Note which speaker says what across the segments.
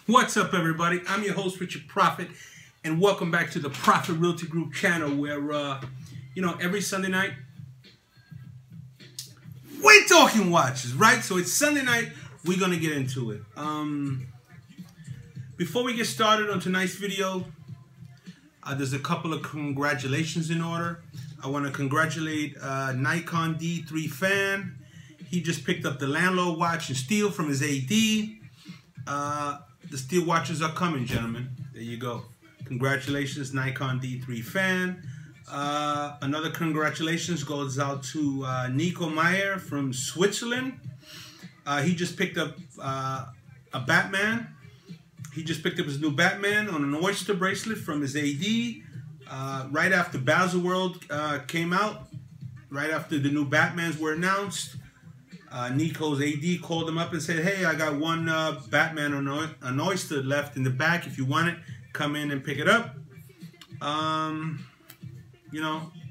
Speaker 1: What's up, everybody? I'm your host, Richard Prophet, and welcome back to the Prophet Realty Group channel, where, every Sunday night, we're talking watches, right? So it's Sunday night, we're going to get into it. Before we get started on tonight's video, there's a couple of congratulations in order. I want to congratulate Nikon D3 fan. He just picked up the Landlord watch in steel from his AD. The steel watches are coming, gentlemen. There you go. Congratulations, Nikon D3 fan. Another congratulations goes out to Nico Meyer from Switzerland. He just picked up a Batman. He just picked up his new Batman on an oyster bracelet from his AD. Right after Baselworld came out, right after the new Batmans were announced, Nico's AD called him up and said, "Hey, I got one Batman on an oyster left in the back. If you want it, come in and pick it up."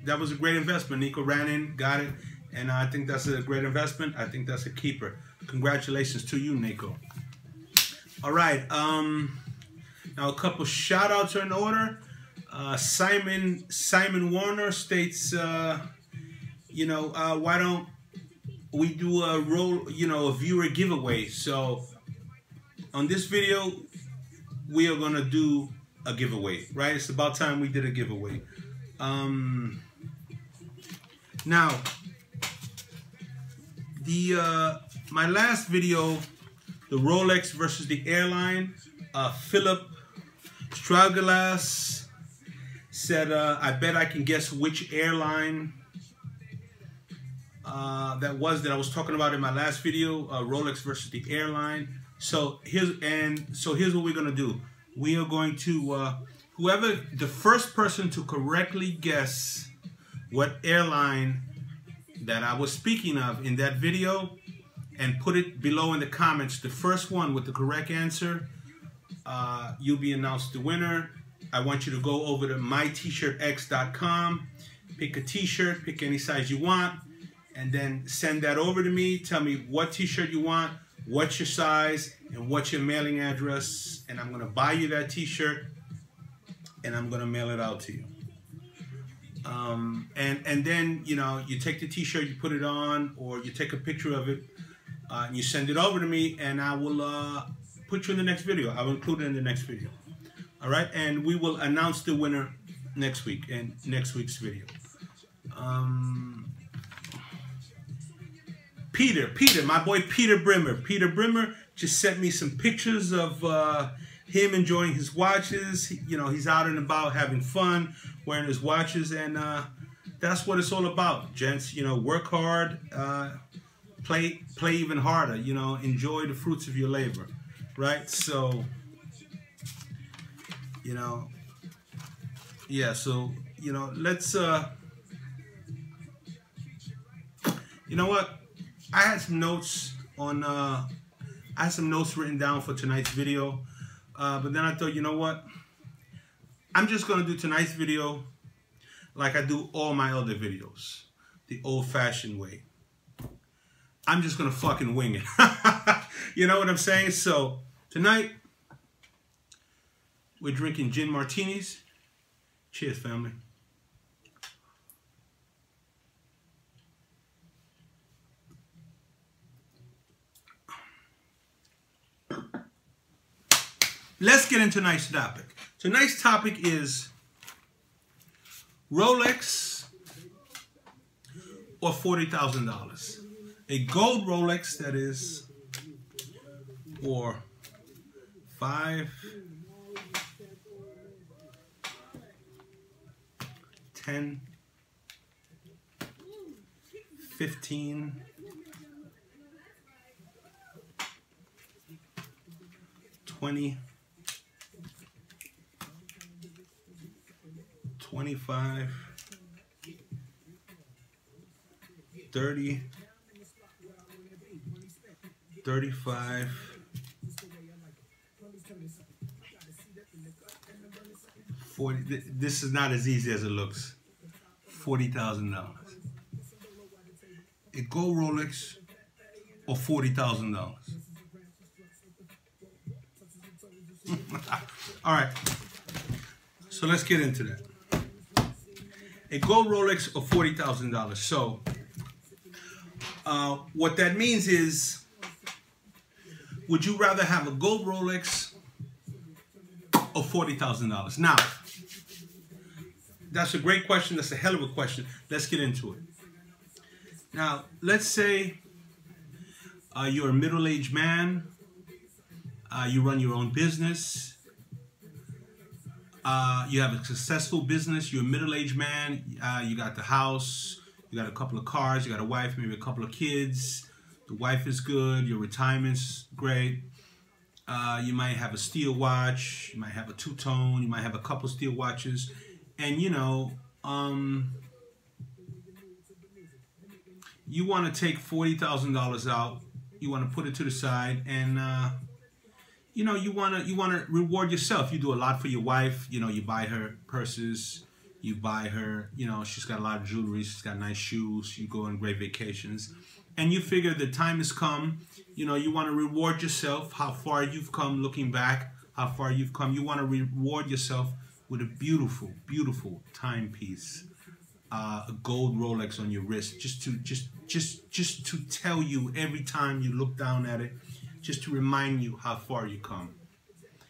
Speaker 1: That was a great investment. Nico ran in, got it, and I think that's a great investment. I think that's a keeper. Congratulations to you, Nico. All right. Now a couple shout outs are in order. Simon Warner states, why don't we do a viewer giveaway? So on this video, we are gonna do a giveaway, right? It's about time we did a giveaway. Now, my last video, the Rolex versus the airline, Philip Straugelas said, I bet I can guess which airline that I was talking about in my last video, Rolex versus the airline. So here's what we're gonna do. We are going to the first person to correctly guess what airline that I was speaking of in that video and put it below in the comments, the first one with the correct answer, you'll be announced the winner. I want you to go over to mytshirtx.com, pick a t-shirt, pick any size you want, and then send that over to me. Tell me what t-shirt you want, what's your size, and what's your mailing address, and I'm gonna buy you that t-shirt and I'm gonna mail it out to you. And then you take the t-shirt, you put it on, or you take a picture of it, and you send it over to me, and I will put you in the next video. I will include it in the next video. All right, and we will announce the winner next week in next week's video. Peter, my boy Peter Brimmer. Peter Brimmer just sent me some pictures of him enjoying his watches. He's out and about having fun, wearing his watches, and that's what it's all about, gents. Work hard, play even harder. Enjoy the fruits of your labor, right? So, yeah. So, let's. You know what? I had some notes written down for tonight's video, but then I thought, you know what? I'm just gonna do tonight's video like I do all my other videos, the old-fashioned way. I'm just gonna fucking wing it. You know what I'm saying? So tonight we're drinking gin martinis. Cheers, family. Let's get into tonight's topic. Tonight's topic is Rolex or $40,000. A gold Rolex, that is, or 5, 10, 15, 20, 25, 30, 35, 40. This is not as easy as it looks. $40,000. A gold Rolex or $40,000. All right. So let's get into that. A gold Rolex or $40,000. So what that means is, would you rather have a gold Rolex or $40,000? Now, that's a great question. That's a hell of a question. Let's get into it. Now, let's say you're a middle-aged man. You run your own business. You have a successful business. You're a middle-aged man. You got the house. You got a couple of cars. You got a wife, maybe a couple of kids. The wife is good. Your retirement's great. You might have a steel watch. You might have a two-tone. You might have a couple steel watches. And, you know, you want to take $40,000 out. You want to put it to the side, and you know, you want to reward yourself. You do a lot for your wife. You know, you buy her purses. You buy her, you know, she's got a lot of jewelry. She's got nice shoes. You go on great vacations, and you figure the time has come. You know, you want to reward yourself. How far you've come, looking back, how far you've come. You want to reward yourself with a beautiful, beautiful timepiece. A gold Rolex on your wrist, just to tell you every time you look down at it, just to remind you how far you come.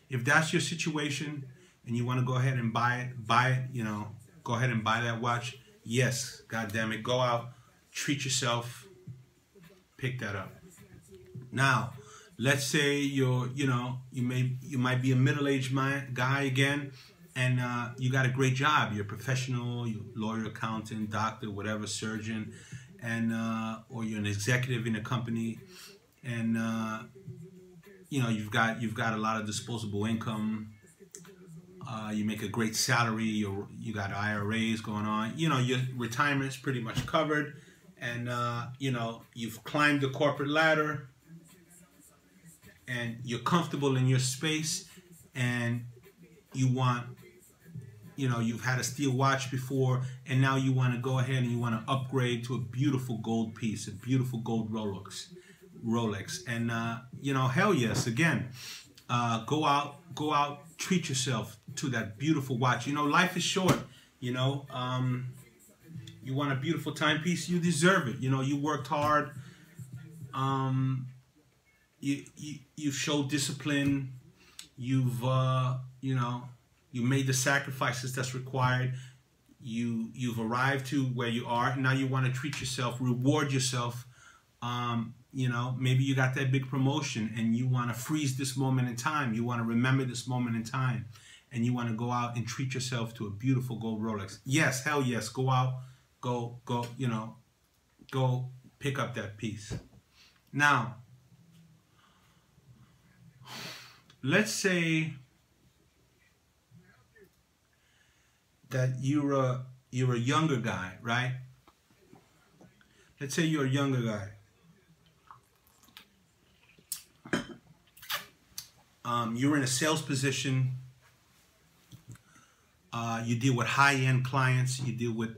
Speaker 1: If that's your situation and you want to go ahead and buy it, you know, go ahead and buy that watch. Yes, God damn it, go out, treat yourself, pick that up. Now, let's say you might be a middle-aged guy again. And you got a great job. You're a professional, you're a lawyer, accountant, doctor, whatever, surgeon, and or you're an executive in a company, and you know, you've got a lot of disposable income. You make a great salary. You got IRAs going on. You know, your retirement's pretty much covered, and you know, you've climbed the corporate ladder, and you're comfortable in your space, and you want. You know, you've had a steel watch before, and now you want to go ahead and you want to upgrade to a beautiful gold piece, a beautiful gold Rolex. And, you know, hell yes, again, go out, treat yourself to that beautiful watch. You know, life is short, you know. You want a beautiful timepiece, you deserve it. You know, you worked hard. You showed discipline. You've, you know, you made the sacrifices that's required. You've arrived to where you are. Now you want to treat yourself, reward yourself. You know, maybe you got that big promotion and you want to freeze this moment in time. You want to remember this moment in time, and you want to go out and treat yourself to a beautiful gold Rolex. Yes, hell yes. Go out, go. You know, go pick up that piece. Now, let's say that you're a younger guy, right? Let's say you're a younger guy. You're in a sales position. You deal with high-end clients. You deal with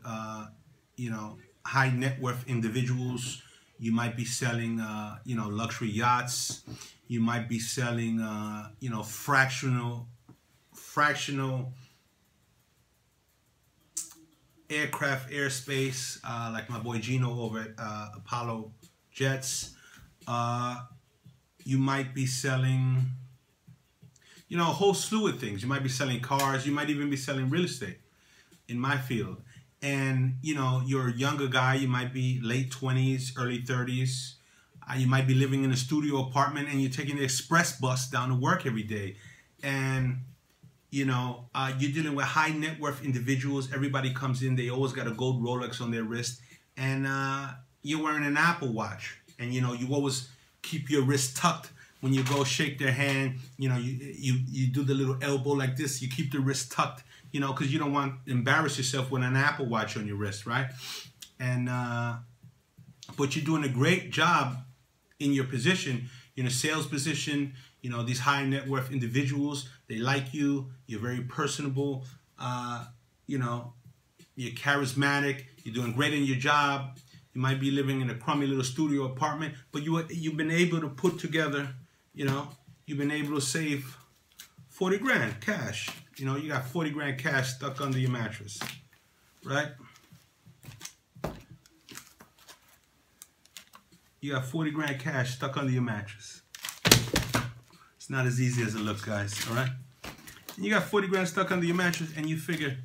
Speaker 1: you know, high net worth individuals. You might be selling you know, luxury yachts. You might be selling you know, fractional aircraft, airspace, like my boy Gino over at Apollo Jets. You might be selling, you know, a whole slew of things. You might be selling cars. You might even be selling real estate in my field. And, you know, you're a younger guy. You might be late 20s, early 30s. You might be living in a studio apartment, and you're taking the express bus down to work every day. And you know, you're dealing with high net worth individuals. Everybody comes in, they always got a gold Rolex on their wrist, and you're wearing an Apple Watch, and you know, you always keep your wrist tucked when you go shake their hand. You know, you do the little elbow like this. You keep the wrist tucked, you know, because you don't want to embarrass yourself with an Apple Watch on your wrist, right? And but you're doing a great job in your position, in a sales position. You know, these high net worth individuals, they like you. You're very personable. You know, you're charismatic. You're doing great in your job. You might be living in a crummy little studio apartment, but you've been able to put together, you know, you've been able to save 40 grand cash. You know, you got 40 grand cash stuck under your mattress, right? You got 40 grand cash stuck under your mattress. It's not as easy as it looks, guys, all right? And you got 40 grand stuck under your mattress, and you figure,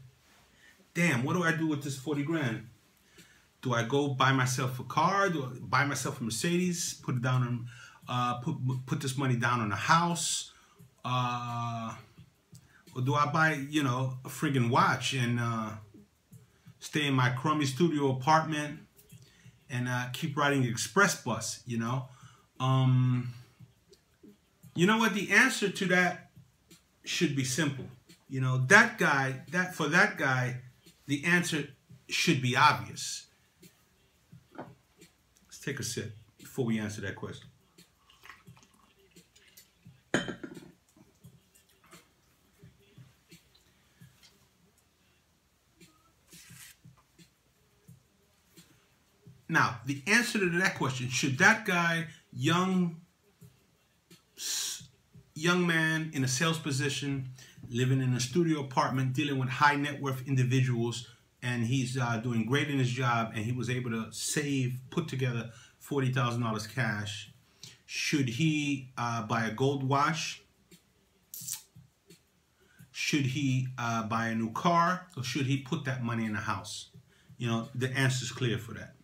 Speaker 1: damn, what do I do with this 40 grand? Do I go buy myself a car? Do I buy myself a Mercedes? Put it down on, put this money down on a house? Or do I buy, you know, a friggin' watch and stay in my crummy studio apartment and keep riding the express bus, you know? You know what? The answer to that should be simple. You know, that guy, for that guy, the answer should be obvious. Let's take a sip before we answer that question. Now, the answer to that question, should that guy, young man in a sales position, living in a studio apartment, dealing with high net worth individuals, and he's doing great in his job, and he was able to put together $40,000 cash, should he buy a gold watch? Should he buy a new car? Or should he put that money in a house? You know, the answer is clear for that.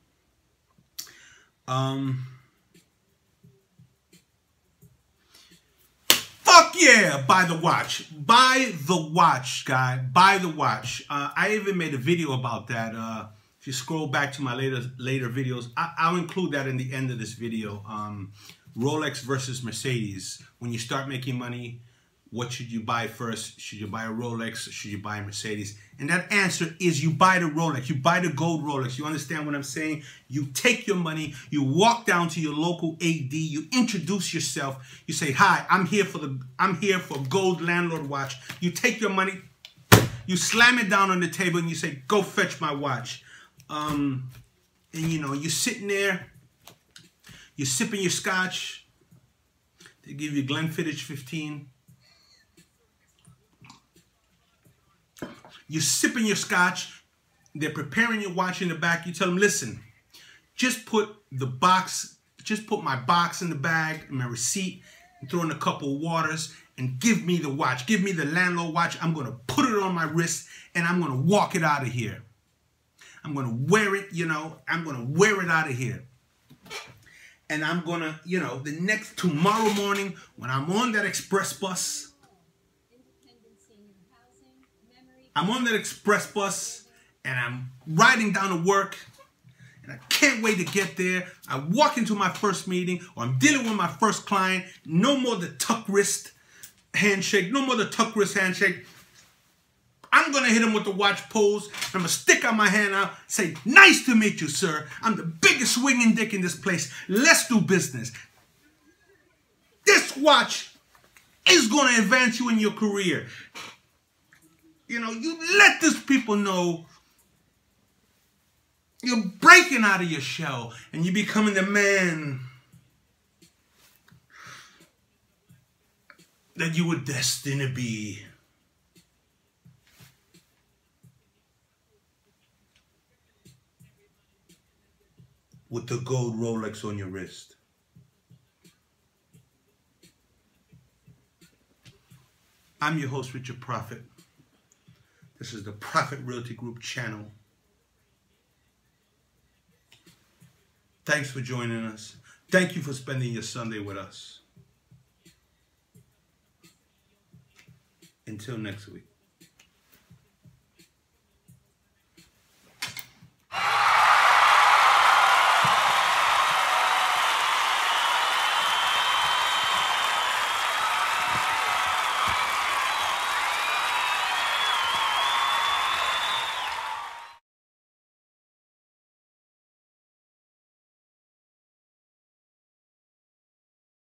Speaker 1: Fuck yeah, buy the watch. Buy the watch, guy. Buy the watch. I even made a video about that. If you scroll back to my later videos, I'll include that in the end of this video. Rolex versus Mercedes. When you start making money, what should you buy first? Should you buy a Rolex? Should you buy a Mercedes? And that answer is you buy the Rolex. You buy the gold Rolex. You understand what I'm saying? You take your money. You walk down to your local AD. You introduce yourself. You say, "Hi, I'm here for gold landlord watch." You take your money. You slam it down on the table and you say, "Go fetch my watch." And you know, you're sitting there. You're sipping your scotch. They give you Glenfiddich 15. You're sipping your scotch. They're preparing your watch in the back. You tell them, "Listen, just put my box in the bag and my receipt, and throw in a couple of waters, and give me the watch. Give me the landlord watch. I'm going to put it on my wrist, and I'm going to walk it out of here. I'm going to wear it, you know. I'm going to wear it out of here. And I'm going to, you know, tomorrow morning, when I'm on that express bus, and I'm riding down to work, and I can't wait to get there. I walk into my first meeting, or I'm dealing with my first client. No more the tuck wrist handshake. No more the tuck wrist handshake. I'm going to hit him with the watch pose. I'm going to stick out my hand out, say, "Nice to meet you, sir. I'm the biggest swinging dick in this place. Let's do business." This watch is going to advance you in your career. You know, you let these people know you're breaking out of your shell and you're becoming the man that you were destined to be. With the gold Rolex on your wrist. I'm your host, Richard Prophet. This is the Prophet Realty Group channel. Thanks for joining us. Thank you for spending your Sunday with us. Until next week.